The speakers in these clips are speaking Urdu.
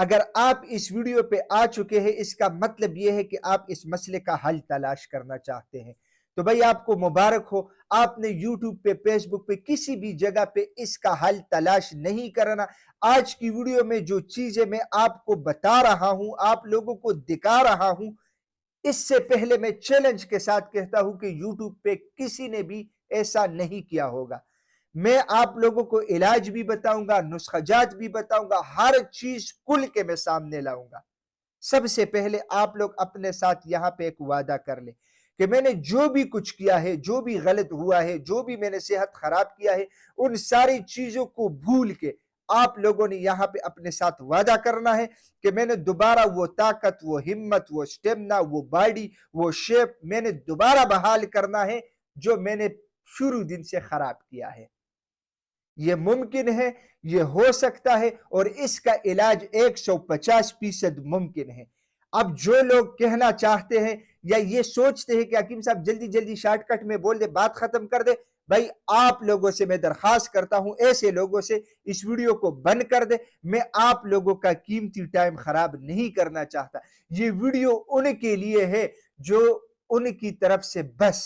اگر آپ اس ویڈیو پہ آ چکے ہیں اس کا مطلب یہ ہے کہ آپ اس مسئلے کا حل تلاش کرنا چاہتے ہیں۔ تو بھائی آپ کو مبارک ہو، آپ نے یوٹیوب پہ، فیس بک پہ، کسی بھی جگہ پہ اس کا حل تلاش نہیں کرنا۔ آج کی ویڈیو میں جو چیزیں میں آپ کو بتا رہا ہوں، آپ لوگوں کو دکھا رہا ہوں، اس سے پہلے میں چیلنج کے ساتھ کہتا ہوں کہ یوٹیوب پہ کسی نے بھی ایسا نہیں کیا ہوگا۔ میں آپ لوگوں کو علاج بھی بتاؤں گا، نسخہ جات بھی بتاؤں گا، ہر چیز کل کے میں سامنے لاؤں گا۔ سب سے پہلے آپ لوگ اپنے ساتھ یہاں پہ ایک وعدہ کر لیں کہ میں نے جو بھی کچھ کیا ہے، جو بھی غلط ہوا ہے، جو بھی میں نے صحت خراب کیا ہے، ان ساری چیزوں کو بھول کے آپ لوگوں نے یہاں پہ اپنے ساتھ وعدہ کرنا ہے کہ میں نے دوبارہ وہ طاقت، وہ ہمت، وہ سٹیمنا، وہ باڈی، وہ شیپ میں نے دوبارہ بحال کرنا ہے جو میں نے شروع دن سے خراب کیا ہے۔ یہ ممکن ہے، یہ ہو سکتا ہے، اور اس کا علاج 150% ممکن ہے۔ اب جو لوگ کہنا چاہتے ہیں یا یہ سوچتے ہیں کہ حکیم صاحب جلدی جلدی شارٹ کٹ میں بول دے، بات ختم کر دے، بھائی آپ لوگوں سے میں درخواست کرتا ہوں، ایسے لوگوں سے اس ویڈیو کو بند کر دے۔ میں آپ لوگوں کا قیمتی ٹائم خراب نہیں کرنا چاہتا۔ یہ ویڈیو ان کے لیے ہے جو ان کی طرف سے بس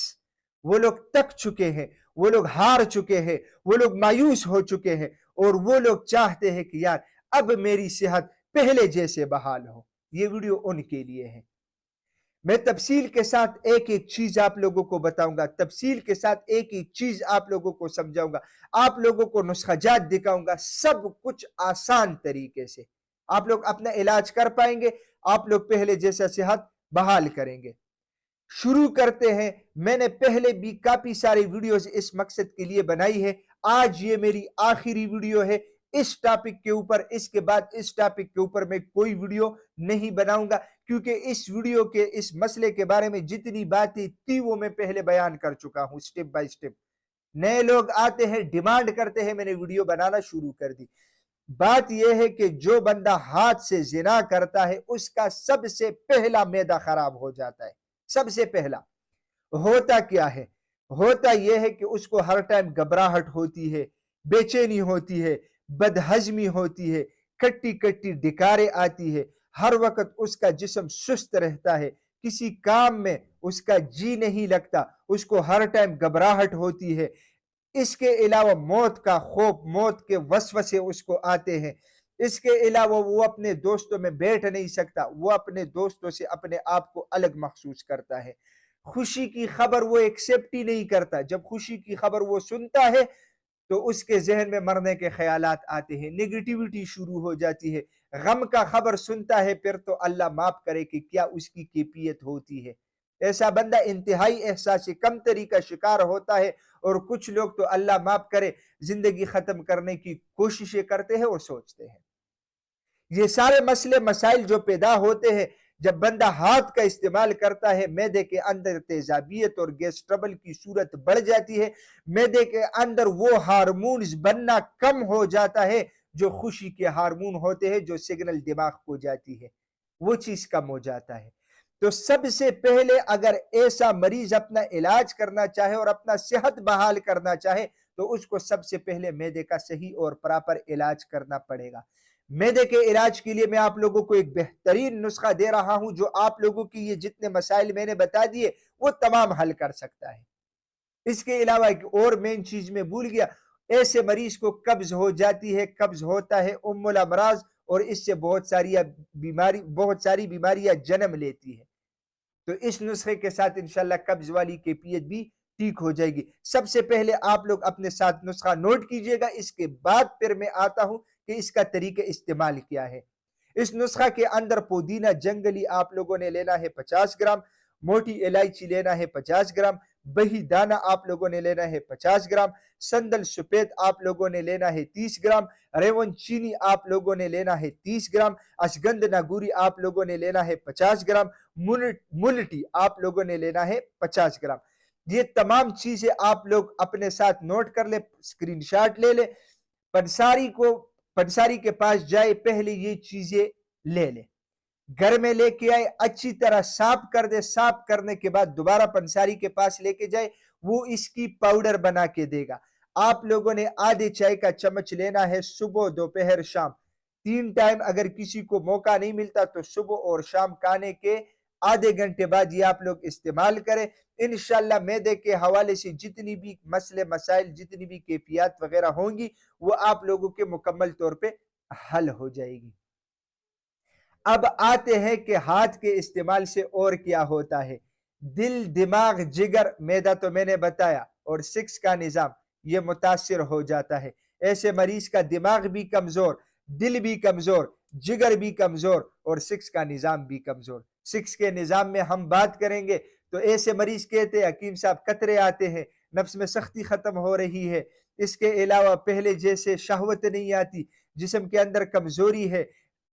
وہ لوگ تک چکے ہیں، وہ لوگ ہار چکے ہیں، وہ لوگ مایوس ہو چکے ہیں، اور وہ لوگ چاہتے ہیں کہ یار اب میری صحت پہلے جیسے بحال ہو۔ یہ ویڈیو ان کے لیے ہے۔ میں تفصیل کے ساتھ ایک ایک چیز آپ لوگوں کو بتاؤں گا، تفصیل کے ساتھ ایک ایک چیز آپ لوگوں کو سمجھاؤں گا، آپ لوگوں کو نسخہ جات دکھاؤں گا، سب کچھ آسان طریقے سے آپ لوگ اپنا علاج کر پائیں گے، آپ لوگ پہلے جیسا صحت بحال کریں گے۔ شروع کرتے ہیں۔ میں نے پہلے بھی کافی ساری ویڈیوز اس مقصد کے لیے بنائی ہے، آج یہ میری آخری ویڈیو ہے اس ٹاپک کے اوپر۔ اس کے بعد اس ٹاپک کے اوپر میں کوئی ویڈیو نہیں بناؤں گا، کیونکہ اس ویڈیو کے اس مسئلے کے بارے میں جتنی باتیں تھی وہ میں پہلے بیان کر چکا ہوں سٹیپ بائی سٹیپ۔ نئے لوگ آتے ہیں، ڈیمانڈ کرتے ہیں، میں نے ویڈیو بنانا شروع کر دی۔ بات یہ ہے کہ جو بندہ ہاتھ سے زنا کرتا ہے اس کا سب سے پہلا معدہ خراب ہو جاتا ہے۔ سب سے پہلا ہوتا کیا ہے؟ ہوتا یہ ہے کہ اس کو ہر ٹائم گھبراہٹ ہوتی ہے، بے چینی ہوتی ہے، بدہضمی ہوتی ہے، کٹی کٹی ڈکاریں آتی ہے، ہر وقت اس کا جسم سست رہتا ہے، کسی کام میں اس کا جی نہیں لگتا، اس کو ہر ٹائم گھبراہٹ ہوتی ہے۔ اس کے علاوہ موت کا خوف، موت کے وسوسے اس کو آتے ہیں۔ اس کے علاوہ وہ اپنے دوستوں میں بیٹھ نہیں سکتا، وہ اپنے دوستوں سے اپنے آپ کو الگ محسوس کرتا ہے۔ خوشی کی خبر وہ ایکسیپٹ ہی نہیں کرتا۔ جب خوشی کی خبر وہ سنتا ہے تو اس کے ذہن میں مرنے کے خیالات آتے ہیں، نیگیٹیوٹی شروع ہو جاتی ہے۔ غم کا خبر سنتا ہے پھر تو اللہ معاف کرے کہ کیا اس کی کیفیت ہوتی ہے۔ ایسا بندہ انتہائی احساس کمتری کا شکار ہوتا ہے، اور کچھ لوگ تو اللہ معاف کرے زندگی ختم کرنے کی کوششیں کرتے ہیں اور سوچتے ہیں۔ یہ سارے مسئلے مسائل جو پیدا ہوتے ہیں جب بندہ ہاتھ کا استعمال کرتا ہے، معدے کے اندر تیزابیت اور گیس ٹربل کی صورت بڑھ جاتی ہے، معدے کے اندر وہ ہارمونز بننا کم ہو جاتا ہے جو خوشی کے ہارمون ہوتے ہیں، جو سگنل دماغ کو جاتی ہے، وہ چیز کم ہو جاتا ہے۔ تو سب سے پہلے اگر ایسا مریض اپنا علاج کرنا چاہے اور اپنا صحت بحال کرنا چاہے تو اس کو سب سے پہلے معدے کا صحیح اور پراپر علاج کرنا پڑے گا۔ معدے کے علاج کے لیے میں آپ لوگوں کو ایک بہترین نسخہ دے رہا ہوں جو آپ لوگوں کی یہ جتنے مسائل میں نے بتا دیے وہ تمام حل کر سکتا ہے۔ اس کے علاوہ ایک اور مین چیز میں بھول گیا، ایسے مریض کو قبض ہو جاتی ہے، قبض ہوتا ہے ام الامراض، اور اس سے بہت ساری بیماریاں جنم لیتی ہے۔ تو اس نسخے کے ساتھ انشاءاللہ قبض والی کیفیت بھی ٹھیک ہو جائے گی۔ سب سے پہلے آپ لوگ اپنے ساتھ نسخہ نوٹ کیجئے گا، اس کے بعد پھر میں آتا ہوں کہ اس کا طریقہ استعمال کیا ہے۔ اس نسخہ کے اندر پودینہ جنگلی آپ لوگوں نے لینا ہے 50 گرام، موٹی الائچی لینا ہے 50 گرام، بہی دانہ آپ لوگوں نے لینا ہے 50 گرام، سندل سفید آپ لوگوں نے لینا ہے 30 گرام، ریون چینی آپ لوگوں نے لینا ہے 30 گرام، اشگند ناگوری آپ لوگوں نے لینا ہے 50 گرام، ملٹی آپ لوگوں نے لینا ہے 50 گرام۔ یہ تمام چیزیں آپ لوگ اپنے ساتھ نوٹ کر لیں، اسکرین شاٹ لے لیں، پنساری کے پاس جائے، پہلے یہ چیزیں لے لیں، گھر میں لے کے آئے، اچھی طرح صاف کر دے، صاف کرنے کے بعد دوبارہ پنساری کے پاس لے کے جائے، وہ اس کی پاؤڈر بنا کے دے گا۔ آپ لوگوں نے آدھے چائے کا چمچ لینا ہے، صبح دوپہر شام 3 ٹائم اگر کسی کو موقع نہیں ملتا تو صبح اور شام کھانے کے آدھے گھنٹے بعد یہ آپ لوگ استعمال کریں. انشاءاللہ معدے کے حوالے سے جتنی بھی مسئلے مسائل، جتنی بھی کیفیات وغیرہ ہوں گی وہ آپ لوگوں کے مکمل طور پہ حل ہو جائے گی. اب آتے ہیں کہ ہاتھ کے استعمال سے اور کیا ہوتا ہے. دل، دماغ، جگر، معدہ تو میں نے بتایا، اور 6 کا نظام یہ متاثر ہو جاتا ہے. ایسے مریض کا دماغ بھی کمزور، دل بھی کمزور، جگر بھی کمزور اور 6 کا نظام بھی کمزور. 6 کے نظام میں ہم بات کریں گے تو ایسے مریض کہتے ہیں حکیم صاحب قطرے آتے ہیں، نفس میں سختی ختم ہو رہی ہے، اس کے علاوہ پہلے جیسے شہوت نہیں آتی، جسم کے اندر کمزوری ہے،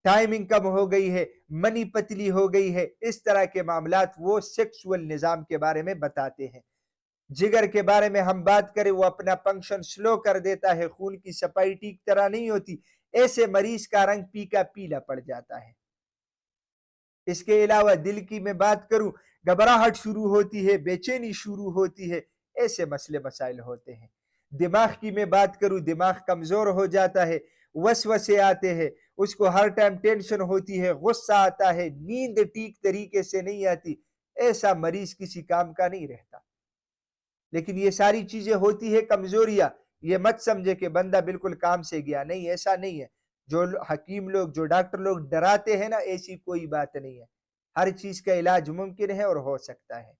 ٹائمنگ کم ہو گئی ہے، منی پتلی ہو گئی ہے. اس طرح کے معاملات وہ سیکسول نظام کے بارے میں بتاتے ہیں. جگر کے بارے میں ہم بات کریں، وہ اپنا فنکشن سلو کر دیتا ہے، خون کی صفائی ٹھیک طرح نہیں ہوتی، ایسے مریض کا رنگ پیکا پیلا پڑ جاتا ہے. اس کے علاوہ دل کی میں بات کروں، گھبراہٹ شروع ہوتی ہے، بے چینی شروع ہوتی ہے، ایسے مسئلے مسائل ہوتے ہیں. دماغ کی میں بات کروں، دماغ کمزور ہو جاتا ہے، وسوسے آتے ہیں، اس کو ہر ٹائم ٹینشن ہوتی ہے، غصہ آتا ہے، نیند ٹھیک طریقے سے نہیں آتی، ایسا مریض کسی کام کا نہیں رہتا. لیکن یہ ساری چیزیں ہوتی ہے کمزوریاں، یہ مت سمجھے کہ بندہ بالکل کام سے گیا، نہیں، ایسا نہیں ہے. جو حکیم لوگ، جو ڈاکٹر لوگ ڈراتے ہیں نا، ایسی کوئی بات نہیں ہے. ہر چیز کا علاج ممکن ہے اور ہو سکتا ہے.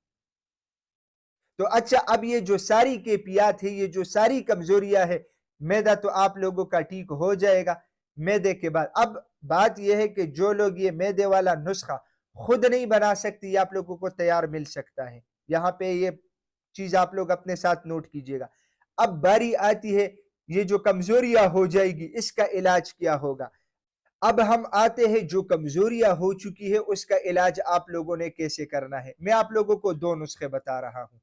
تو اچھا، اب یہ جو ساری کیفیات ہے، یہ جو ساری کمزوریاں ہے، معدہ تو آپ لوگوں کا ٹھیک ہو جائے گا. معدے کے بعد اب بات یہ ہے کہ جو لوگ یہ معدے والا نسخہ خود نہیں بنا سکتے، یہ آپ لوگوں کو تیار مل سکتا ہے. یہاں پہ یہ چیز آپ لوگ اپنے ساتھ نوٹ کیجئے گا. اب باری آتی ہے یہ جو کمزوریاں ہو جائے گی، اس کا علاج کیا ہوگا. اب ہم آتے ہیں جو کمزوریاں ہو چکی ہے اس کا علاج آپ لوگوں نے کیسے کرنا ہے. میں آپ لوگوں کو 2 نسخے بتا رہا ہوں.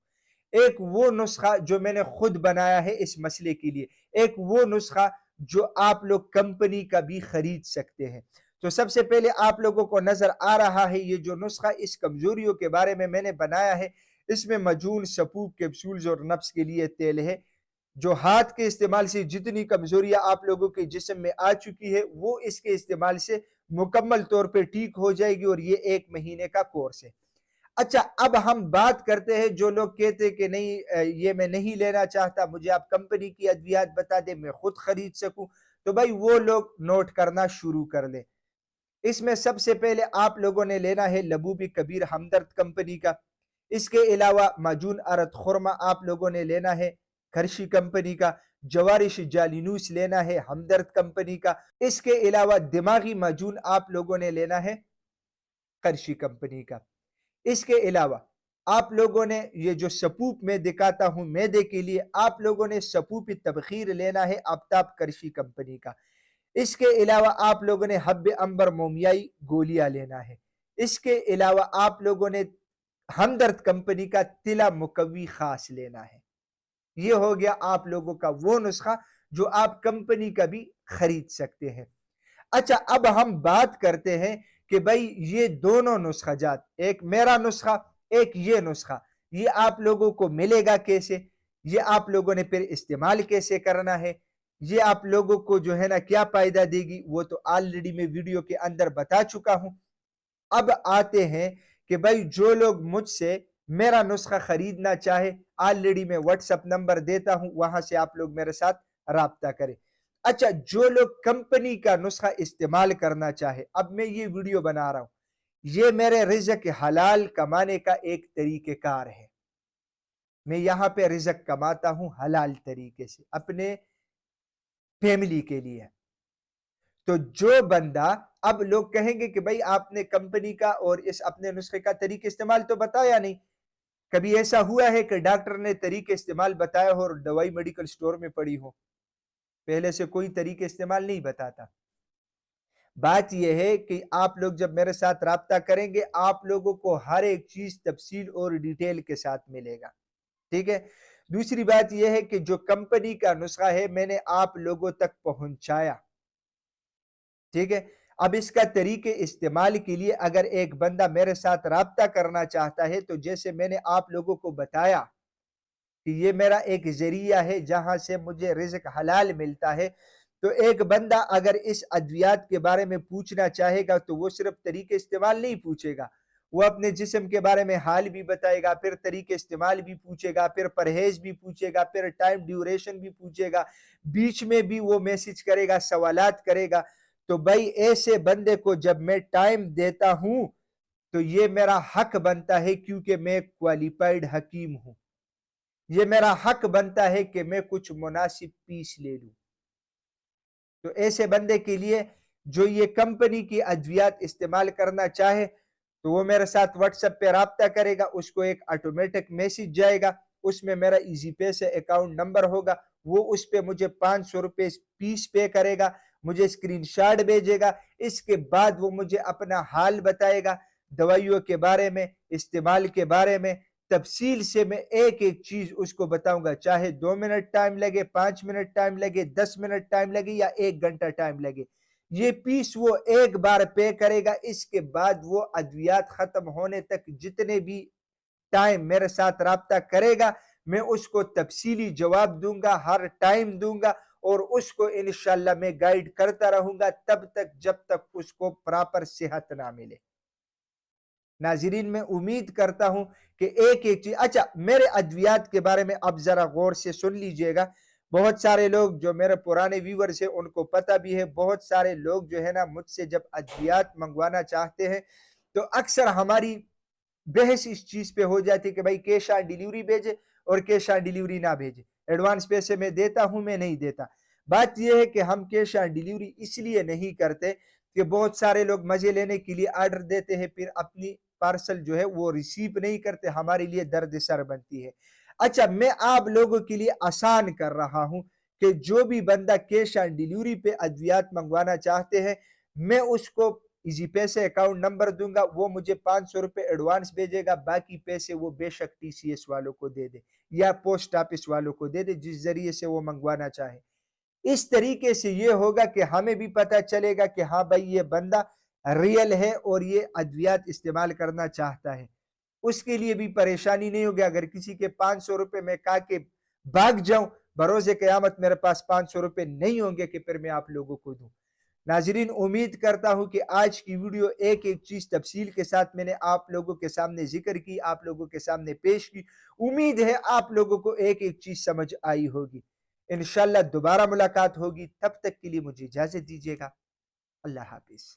ایک وہ نسخہ جو میں نے خود بنایا ہے اس مسئلے کے لیے، ایک وہ نسخہ جو آپ لوگ کمپنی کا بھی خرید سکتے ہیں. تو سب سے پہلے آپ لوگوں کو نظر آ رہا ہے یہ جو نسخہ اس کمزوریوں کے بارے میں نے بنایا ہے، اس میں مجون، سپوپ، کیپسولز اور نفس کے لیے تیل ہے. جو ہاتھ کے استعمال سے جتنی کمزوریاں آپ لوگوں کے جسم میں آ چکی ہے وہ اس کے استعمال سے مکمل طور پہ ٹھیک ہو جائے گی، اور یہ 1 مہینے کا کورس ہے. اچھا، اب ہم بات کرتے ہیں جو لوگ کہتے کہ نہیں یہ میں نہیں لینا چاہتا، مجھے آپ کمپنی کی ادویات بتا دیں میں خود خرید سکوں. تو بھائی وہ لوگ نوٹ کرنا شروع کر لیں. اس میں سب سے پہلے آپ لوگوں نے لینا ہے لبوبی کبیر ہمدرد کمپنی کا. اس کے علاوہ معجون ارد خورما آپ لوگوں نے لینا ہے کرشی کمپنی کا. جوارش جالینوس لینا ہے ہمدرد کمپنی کا. اس کے علاوہ دماغی معجون آپ لوگوں نے لینا ہے کرشی کمپنی کا. اس کے علاوہ آپ لوگوں نے یہ جو سپوپ میں دکھاتا ہوں معدے کے لیے، آپ لوگوں نے سپوپ تبخیر لینا ہے آفتاب کرشی کمپنی کا. اس کے علاوہ آپ لوگوں نے حب امبر مومیائی گولیاں لینا ہے. اس کے علاوہ آپ لوگوں نے ہمدرد کمپنی کا تلا مقوی خاص لینا ہے. یہ ہو گیا آپ لوگوں کا وہ نسخہ جو آپ کمپنی کا بھی خرید سکتے ہیں. اچھا، اب ہم بات کرتے ہیں کہ بھائی یہ دونوں نسخہ جات، ایک میرا نسخہ، ایک یہ نسخہ، یہ آپ لوگوں کو ملے گا کیسے، یہ آپ لوگوں نے پھر استعمال کیسے کرنا ہے، یہ آپ لوگوں کو جو ہے نا کیا فائدہ دے گی، وہ تو آلریڈی میں ویڈیو کے اندر بتا چکا ہوں. اب آتے ہیں کہ بھائی جو لوگ مجھ سے میرا نسخہ خریدنا چاہے، آلریڈی میں واٹس اپ نمبر دیتا ہوں، وہاں سے آپ لوگ میرے ساتھ رابطہ کریں. اچھا، جو لوگ کمپنی کا نسخہ استعمال کرنا چاہے، اب میں یہ ویڈیو بنا رہا ہوں، یہ میرے رزق حلال کمانے کا ایک طریقہ کار ہے. میں یہاں پہ رزق کماتا ہوں حلال طریقے سے اپنے فیملی کے لیے. تو جو بندہ، اب لوگ کہیں گے کہ بھائی آپ نے کمپنی کا اور اس اپنے نسخے کا طریقہ استعمال تو بتایا نہیں. کبھی ایسا ہوا ہے کہ ڈاکٹر نے طریقہ استعمال بتایا ہو اور دوائی میڈیکل سٹور میں پڑی ہو؟ پہلے سے کوئی طریقہ استعمال نہیں بتاتا. بات یہ ہے کہ آپ لوگ جب میرے ساتھ رابطہ کریں گے، آپ لوگوں کو ہر ایک چیز تفصیل اور ڈیٹیل کے ساتھ ملے گا. ٹھیک ہے. دوسری بات یہ ہے کہ جو کمپنی کا نسخہ ہے میں نے آپ لوگوں تک پہنچایا. ٹھیک ہے. اب اس کا طریقہ استعمال کے لیے اگر ایک بندہ میرے ساتھ رابطہ کرنا چاہتا ہے تو جیسے میں نے آپ لوگوں کو بتایا کہ یہ میرا ایک ذریعہ ہے جہاں سے مجھے رزق حلال ملتا ہے، تو ایک بندہ اگر اس ادویات کے بارے میں پوچھنا چاہے گا تو وہ صرف طریقے استعمال نہیں پوچھے گا، وہ اپنے جسم کے بارے میں حال بھی بتائے گا، پھر طریقے استعمال بھی پوچھے گا، پھر پرہیز بھی پوچھے گا، پھر ٹائم ڈیوریشن بھی پوچھے گا، بیچ میں بھی وہ میسج کرے گا، سوالات کرے گا۔ تو بھائی ایسے بندے کو جب میں ٹائم دیتا ہوں تو یہ میرا حق بنتا ہے، کیونکہ میں کوالیفائڈ حکیم ہوں، یہ میرا حق بنتا ہے کہ میں کچھ مناسب پیس لے لوں۔ تو ایسے بندے کے لیے جو یہ کمپنی کی ادویات استعمال کرنا چاہے تو وہ میرے ساتھ واٹس ایپ پہ رابطہ کرے گا، اس کو ایک آٹومیٹک میسج جائے گا، اس میں میرا ایزی پے سے اکاؤنٹ نمبر ہوگا، وہ اس پہ مجھے 500 روپے پیس پے کرے گا، مجھے اسکرین شاٹ بھیجے گا، اس کے بعد وہ مجھے اپنا حال بتائے گا، دوائیوں کے بارے میں، استعمال کے بارے میں تفصیل سے میں ایک ایک چیز اس کو بتاؤں گا، چاہے 2 منٹ ٹائم لگے، 5 منٹ ٹائم لگے، 10 منٹ ٹائم لگے یا 1 گھنٹہ ٹائم لگے، یہ پیس وہ ایک بار پے کرے گا۔ اس کے بعد وہ ادویات ختم ہونے تک جتنے بھی ٹائم میرے ساتھ رابطہ کرے گا میں اس کو تفصیلی جواب دوں گا، ہر ٹائم دوں گا، اور اس کو انشاءاللہ میں گائیڈ کرتا رہوں گا تب تک جب تک اس کو پراپر صحت نہ ملے۔ ناظرین میں امید کرتا ہوں کہ ایک ایک چیز، اچھا میرے ادویات کے بارے میں اب ذرا غور سے سن لیجئے گا۔ بہت سارے لوگ جو میرے پرانے ویورز ہیں ان کو پتہ بھی ہے، بہت سارے لوگ جو ہے نا مجھ سے جب ادویات منگوانا چاہتے ہیں تو اکثر ہماری بحث اس چیز پہ ہو جاتی ہے کہ بھائی کیش آن ڈیلیوری بھیجے اور کیش آن ڈیلیوری نہ بھیجے، ایڈوانس پیسے میں دیتا ہوں میں نہیں دیتا۔ بات یہ ہے کہ ہم کیش آن ڈیلیوری اس لیے نہیں کرتے کہ بہت سارے لوگ مزے لینے کے لیے آرڈر دیتے ہیں، پھر اپنی پارسل جو ہے وہ ریسیو نہیں کرتے، ہمارے لیے درد سر بنتی ہے۔ اچھا میں آپ لوگوں کے لیے آسان کر رہا ہوں کہ جو بھی بندہ کیش آن ڈیلیوری پہ ادویات منگوانا چاہتے ہیں میں اس کو ایزی پے سے اکاؤنٹ نمبر دوں گا، وہ مجھے 500 روپے ایڈوانس بھیجے گا، باقی پیسے وہ بے شک ٹی سی ایس والوں کو دے دے یا پوسٹ آفس والوں کو دے دے، جس ذریعے سے وہ منگوانا چاہے۔ اس طریقے سے یہ ہوگا کہ ہمیں بھی پتہ چلے گا کہ ہاں بھائی یہ بندہ ریئل ہے اور یہ ادویات استعمال کرنا چاہتا ہے، اس کے لیے بھی پریشانی نہیں ہوگی۔ اگر کسی کے 500 روپے میں کہا کہ بھاگ جاؤں، بروز قیامت میرے پاس 500 روپے نہیں ہوں گے کہ پھر میں آپ لوگوں کو دوں۔ ناظرین امید کرتا ہوں کہ آج کی ویڈیو ایک ایک چیز تفصیل کے ساتھ میں نے آپ لوگوں کے سامنے ذکر کی، آپ لوگوں کے سامنے پیش کی، امید ہے آپ لوگوں کو ایک ایک چیز سمجھ آئی ہوگی۔ انشاءاللہ دوبارہ ملاقات ہوگی، تب تک کے لیے مجھے اجازت دیجیے گا۔ اللہ حافظ۔